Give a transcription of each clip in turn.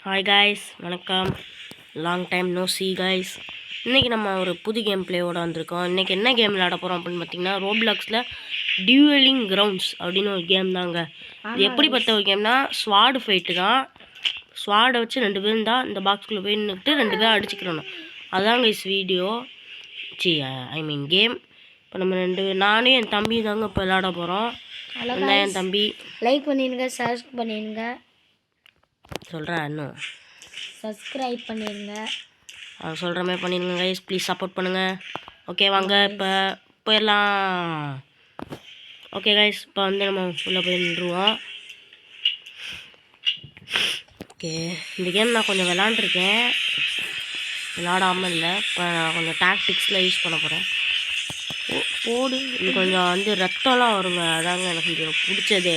Hi guys, வணக்கம். Long time no see guys. இன்றைக்கி நம்ம ஒரு புது கேம் பிளேயோட வந்திருக்கோம். இன்றைக்கி என்ன கேம் விளையாட போகிறோம் அப்படின்னு பார்த்தீங்கன்னா, ரோப்ளாக்ஸில் டியூவலிங் கிரவுண்ட்ஸ் அப்படின்னு ஒரு கேம் தாங்க. இது எப்படிப்பட்ட ஒரு கேம்னா, ஸ்வாடு ஃபைட்டு தான். ஸ்வாடை வச்சு 2 பேரும் தான் இந்த பாக்ஸ்குள்ளே போய் நின்றுட்டு 2 பேரும் அடிச்சுக்கிறணும். அதாங்க இஸ் வீடியோ கேம். இப்போ நம்ம நானே என் தம்பி தாங்க இப்போ விளையாட போகிறோம். என் தம்பி லைக் பண்ணிடுங்க, ஷேர் பண்ணிடுங்க, சொல்கிறேன் இன்னும் சப்ஸ்கிரைப் பண்ணிடுங்க. சொல்கிற மாதிரி பண்ணிடுங்க கைஸ், ப்ளீஸ் சப்போர்ட் பண்ணுங்கள். ஓகே வாங்க இப்போ போயிடலாம். ஓகே கைஸ், இப்போ நம்ம உள்ளே போய் நின்றுவோம். ஓகே, இந்த கேம் நான் கொஞ்சம் விளாண்டுருக்கேன், விளாடாமல் இல்லை. இப்போ நான் கொஞ்சம் டாக்டிக்ஸில் யூஸ் பண்ண போகிறேன். போடு, இது கொஞ்சம் ரத்தம்லாம் வருங்க, அதாங்க எனக்கு கொஞ்சம் பிடிச்சதே.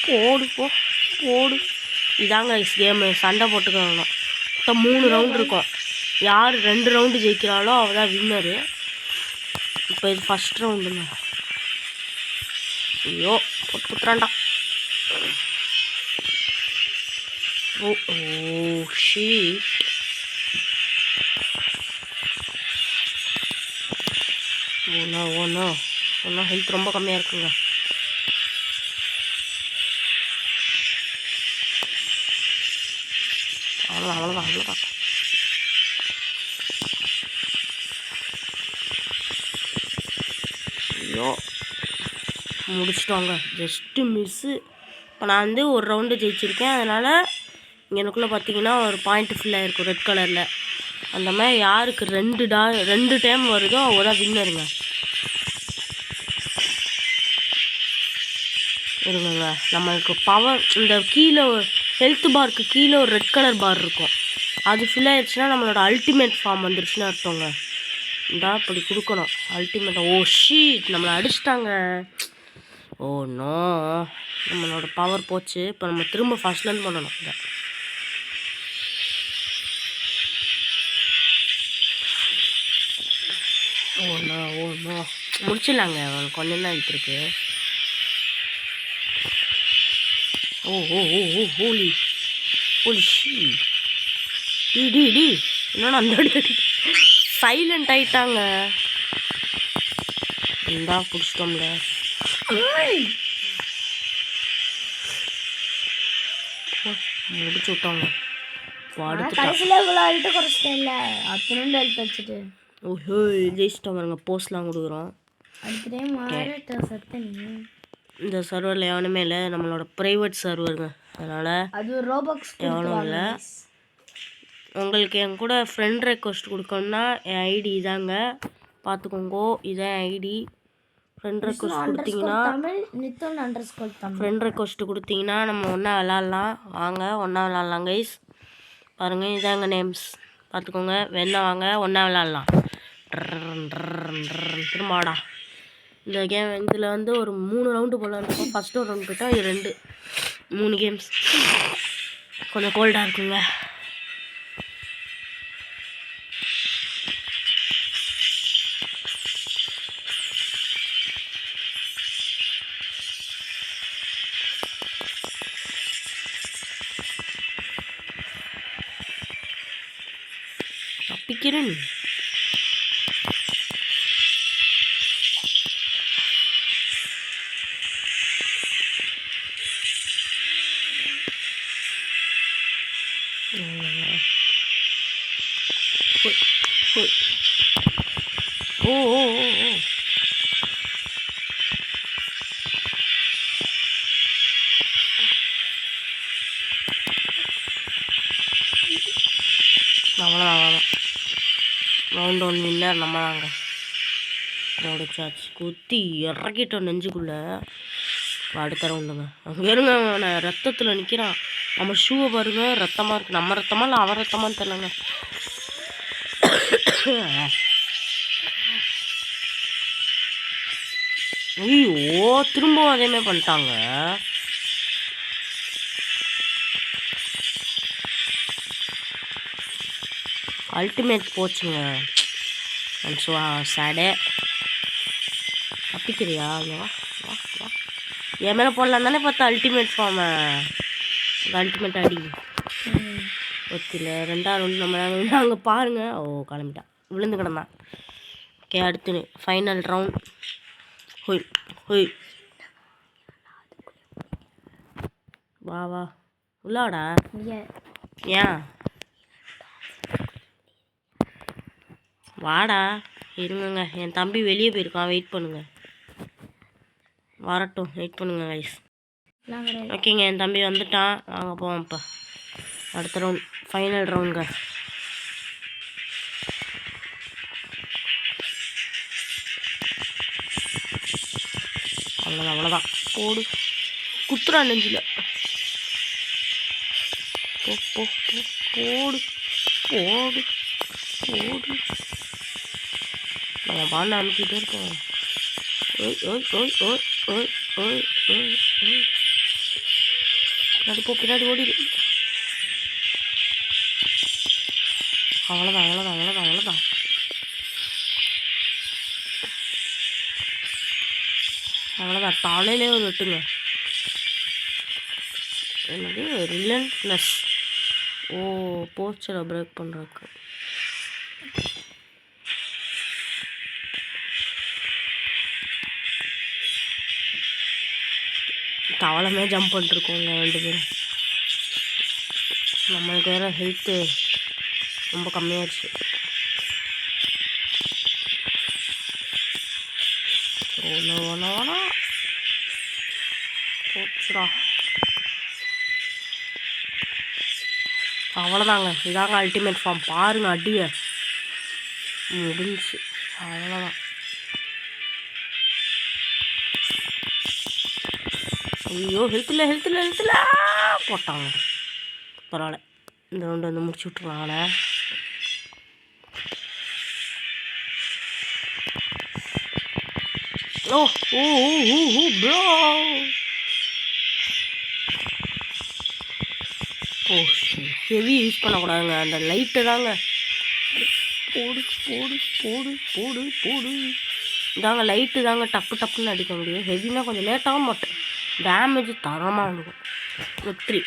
போடு போடு, இதாங்க கேமு. சண்டை போட்டுக்கணும். மொத்தம் 3 ரவுண்டு இருக்கும். யார் 2 ரவுண்டு ஜெயிக்கிறாளோ அவள் தான் வின்னரு. இப்போ இது ஃபஸ்ட் ரவுண்டுங்க. ஐயோ குத்துறான்டா. ஓ ஷீட். ஒன்றும் ஹெல்த் ரொம்ப கம்மியாக இருக்குங்க. அவ்வளோதான். ஐயோ முடிச்சிட்டோங்க, ஜஸ்ட்டு மிஸ்ஸு. இப்போ நான் 1 ரவுண்டு ஜெயிச்சிருக்கேன். அதனால் எனக்குள்ளே பார்த்தீங்கன்னா ஒரு பாயிண்ட் ஃபுல்லாக இருக்கும் ரெட் கலரில். அந்த மாதிரி யாருக்கு 2 டைம் வருதோ அவ தான் வின்னருங்க. இருங்க, நம்மளுக்கு பவர் இந்த கீழே ஹெல்த் பாருக்கு கீழே ஒரு ரெட் கலர் பார் இருக்கும். அது ஃபில் ஆயிடுச்சுன்னா நம்மளோட அல்டிமேட் ஃபார்ம் வந்துருச்சுன்னு அர்த்தங்க. இந்தா இப்படி கொடுக்கணும் அல்டிமேட். ஓ ஷீட், நம்மளை அடிச்சிட்டாங்க. ஓ நோ, நம்மளோட பவர் போச்சு. இப்போ நம்ம திரும்ப ஃபர்ஸ்ட்லேருந்து பண்ணணும். ஓ நோ முடிச்சிடலாங்க, கொஞ்சம் தான் இருக்கு. ஹோலி ஷீ. டி என்னன்னா அந்த அடி சைலண்ட் ஆயிட்டாங்க. இந்தா பிடிச்சிட்டோம்ல. முடிச்சு விட்டாங்க. ஓஹோ ஜெயிச்சிட்டோம் பாருங்க. போஸ்ட்லாம் கொடுக்குறோம். இந்த சர்வரில் எவனுமே இல்லை, நம்மளோட ப்ரைவேட் சர்வருங்க. அதனால் எவனும் இல்லை. உங்களுக்கு என் கூட ஃப்ரெண்ட் ரெக்வஸ்ட் கொடுக்கணுன்னா என் ஐடி இதாங்க, பார்த்துக்கோங்க. இதான் ஐடி. ஃப்ரெண்ட் ரெக்வஸ்ட் கொடுத்தீங்கன்னா நம்ம ஒன்றா விளாட்லாம். வாங்க ஒன்றா விளாட்லாம் கைஸ். பாருங்கள், இதாங்க நேம்ஸ், பார்த்துக்கோங்க. வேணா வாங்க ஒன்றா விளாட்லாம். திரும்பாடா. இந்த கேம் இதில் ஒரு 3 ரவுண்டு போல இருக்கும். ஃபஸ்ட்டு ஒரு ரவுண்டு போயிட்டா 3 கேம்ஸ். கொஞ்சம் கோல்டாக இருக்குங்க. தப்பிக்கிறேன். ஓ அவ்வளோதான். ரவுண்ட் 1 வின்னர் நம்ம தாங்க. அதோட சார்ஜ் குத்தி இறக்கிட்டோம் நெஞ்சுக்குள்ளே. அடுத்த ரவுண்டுங்க. அங்கே இருங்க, நான் ரத்தத்தில் நிற்கிறான். நம்ம ஷூவை பாருங்க, ரத்தமாக இருக்குது. நம்ம ரத்தமாக இல்லை அவன் ரத்தமானு தெரியலங்க. ஐயோ திரும்பவும் அதேமாதிரி பண்ணிட்டாங்க. அல்டிமேட் போச்சுங்க. சேடே. தப்பிக்கிறியா? வா வா வா. என் மேலே போடலாம் தானே பார்த்தா அல்டிமேட் ஃபார்மை. அல்டிமேட் அடி. ஒத்தில 2வது ரவுண்ட் நம்ம அங்கே பாருங்க. ஓ கிளம்பிட்டான், விழுந்து கிடந்தான். ஓகே அடுத்து ஃபைனல் ரவுண்ட். ஹொய் ஹொய் வா வா உள்ளாடா. ஏன் வாடா. இருங்க, என் தம்பி வெளியே போயிருக்கான், வெயிட் பண்ணுங்க. வரட்டும், வெயிட் பண்ணுங்க கைஸ். ஓகேங்க, என் தம்பி வந்துட்டான். வாங்க போவோம் இப்போ அடுத்த ரவுண்ட், ஃபைனல் ரவுண்டுங்க. அவ்வளோதான் அவ்வளோதான். போடு, குத்துறா நெஞ்சில். போ போ போ போடு போடு போடு. நம்ம பாண்டை அமுக்கிட்டே இருக்கோம். ஓய் ஓய் ஓய் ஓய் ஓய் ஓய் ஓய் ஓய். பின்னாடி போ, பின்னாடி ஓடிடு. அவ்வளோதான் அவ்வளோதான் அவ்வளோதான் அவ்வளோதான். அவ்வளோதான், தலையிலே ஒரு வெட்டுங்க. என்னது ரிலன்ட்லெஸ். ஓ போஸ்டரை பிரேக் பண்ணுறதுக்கு. தவளமே ஜம்ப் பண்ணிருக்கோங்க 2 பேரும். நம்மளுக்கு வேறு ஹெல்த்து ரொம்ப கம்மியாகிடுச்சு. ஒன்று போச்சுடா. அவ்வளோதாங்க, இதாங்க அல்டிமேட் ஃபார்ம். பாருங்க அடியை முடிஞ்சு. அவ்வளோதான். ஐயோ ஹெல்த்தில் போட்டாங்க. பரவாயில்ல, இந்த ரவுண்டு வந்து முடிச்சு விட்ருவாங்கள. ஓ ஓ ஓ ஓ ப்ரோ. ஓ ஹெவி யூஸ் பண்ணக்கூடாதுங்க, அந்த லைட்டு தாங்க. போடு போடு போடு போடு போடு. இதாங்க லைட்டு தாங்க டப்பு டப்புன்னு அடிக்க முடியும். ஹெவினா கொஞ்சம் லேட்டாகவும் மாட்டேன், டேமேஜ் தரமாக இருக்கும். விக்ட்ரி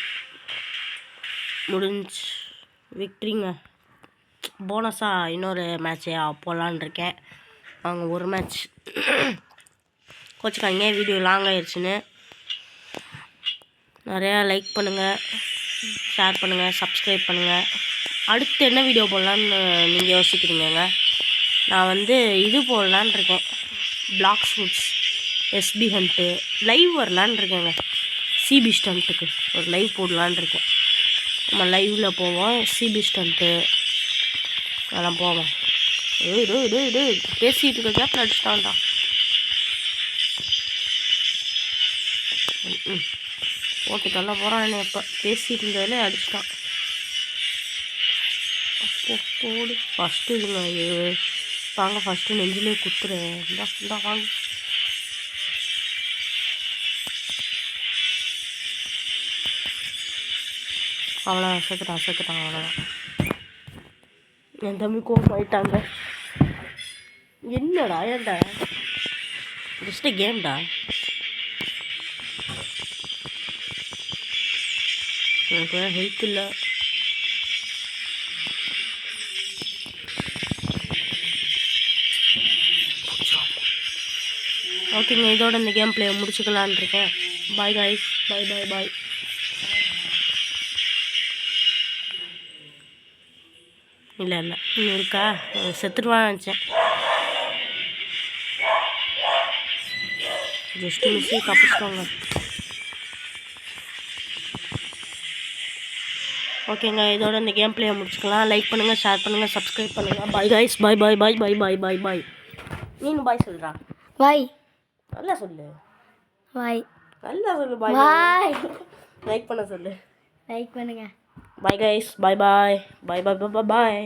முடிஞ்சு. விக்ட்ரிங்க. போனஸாக இன்னொரு மேட்ச்சே போடலான் இருக்கேன். அவங்க ஒரு மேட்ச் கோச்சுக்காங்க, வீடியோ லாங் ஆயிடுச்சுன்னு. நிறையா லைக் பண்ணுங்கள், ஷேர் பண்ணுங்கள், சப்ஸ்கிரைப் பண்ணுங்கள். அடுத்து என்ன வீடியோ போடலான்னு நீங்கள் யோசிக்கிறீங்க? நான் வந்து இது போடலான் இருக்கேன், பிளாக் ஷூட்ஸ், எஸ்பி ஹண்ட்டு லைவ் வரலான் இருக்கேங்க. சிபி ஸ்டண்ட்டுக்கு ஒரு லைவ் போடலான் இருக்கேன். நம்ம லைவில் போவோம், சிபி ஸ்டண்ட்டு அதெல்லாம் போவோம். பேசிகிட்டு இருக்க கேப்பில் அடிச்சிட்டான்டா. போட்டு தள்ள போகிறான். எப்போ பேசிகிட்டு இருந்ததிலே அடிச்சிட்டான். அப்போ போடு ஃபஸ்ட்டு இதுங்க. வாங்க ஃபஸ்ட்டு நெஞ்சிலே குத்துறேன். இந்தா வாங்க. அவ்வளோதான், செத்துட்டான் அவ்வளோதான். என் தம்பி கோபம் ஆயிட்டாங்க. என்னடா ஏன்டா ஜஸ்ட் கேம்டா. எனக்கு ஹெல்த் இல்லை. ஓகேங்க, இதோட இந்த கேம் பிளே முடிச்சுக்கலான் இருக்கேன். பாய் காய்ஸ், பாய் பாய் பாய். இல்லை இன்னும் இருக்கா, செத்துடுவான்னு நினச்சேன். ஜஸ்ட்டு மிஸ்ஸே தப்பிச்சிட்டோங்க. ஓகேங்க, இதோட இந்த கேம் பிளேயை முடிச்சுக்கலாம். லைக் பண்ணுங்கள், ஷேர் பண்ணுங்கள், சப்ஸ்கிரைப் பண்ணுங்கள். பாய் காய்ஸ், பாய் பாய் பாய் பாய் பாய் பாய் பாய். நீனு பாய் சொல்கிறா. பாய். நல்லா சொல்லு. பாய். நல்லா சொல்லு. பாய் பாய். லைக் பண்ண சொல்லு. லைக் பண்ணுங்க. பாய் காய்ஸ், பாய் பாய் பாய் பாய் பாய் பாய்.